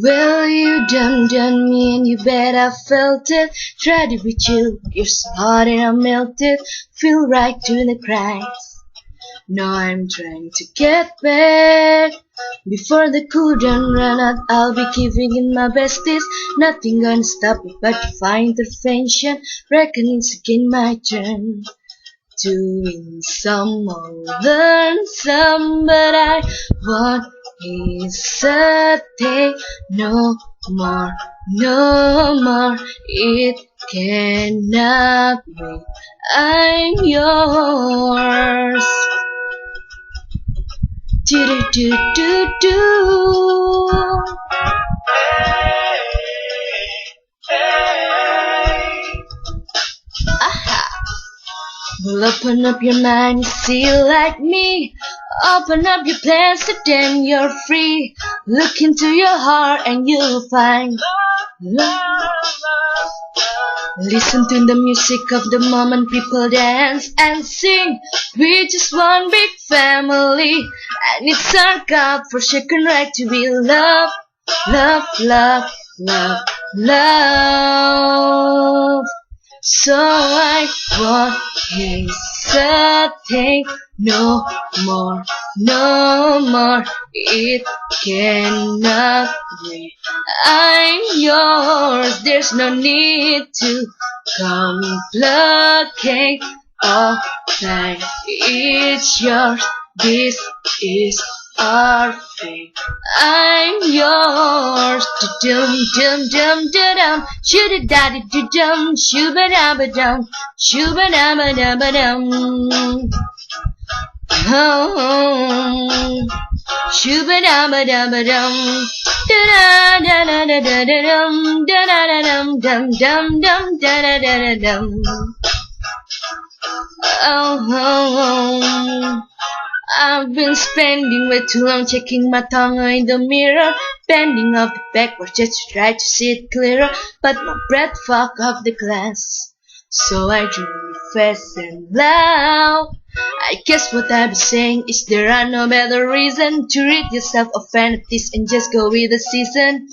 Well, you done me and you bet I felt it. Tried to be chill, you're so hot and I melted. Feel right to the cracks. Now I'm trying to get back. Before the cool done run out, I'll be giving in my bestest. Nothing gonna stop me but divine intervention. Reckon it's again my turn. Doing some more, learn some, but I want hesitate no more, no more. It cannot wait. I'm yours. Do do do do do. Well, open up your mind, you see like me. Open up your plans, so then you're free. Look into your heart and you'll find love. Listen to the music of the moment, people dance and sing. We just one big family, and it's our God-forsaken right to be loved. Love, love, love, love. So I won't hesitate no more, no more. It cannot wait. I'm yours. There's no need to complicate. All time it's yours. This is our fate. I'm yours. Dum dum dum dum. Shooda da da dum. Shooba da ba dum. Shooba da ba da ba dum. Oh, shooba da ba da ba dum. Da da da da da da da dum. Da da da dum dum dum dum da da da da dum. Oh. I've been spending way too long checking my tongue in the mirror, bending up the backwards just to try to see it clearer, but my breath fogged up the glass. So I drew fast and loud. I guess what I've been saying is there are no better reason to rid yourself of fantasies and just go with the season.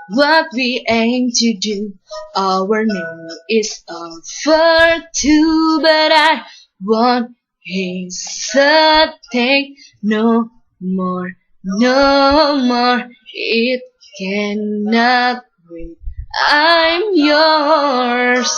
What we aim to do, our name is offered to, but I won't hesitate no more, no more. It cannot wait. I'm yours.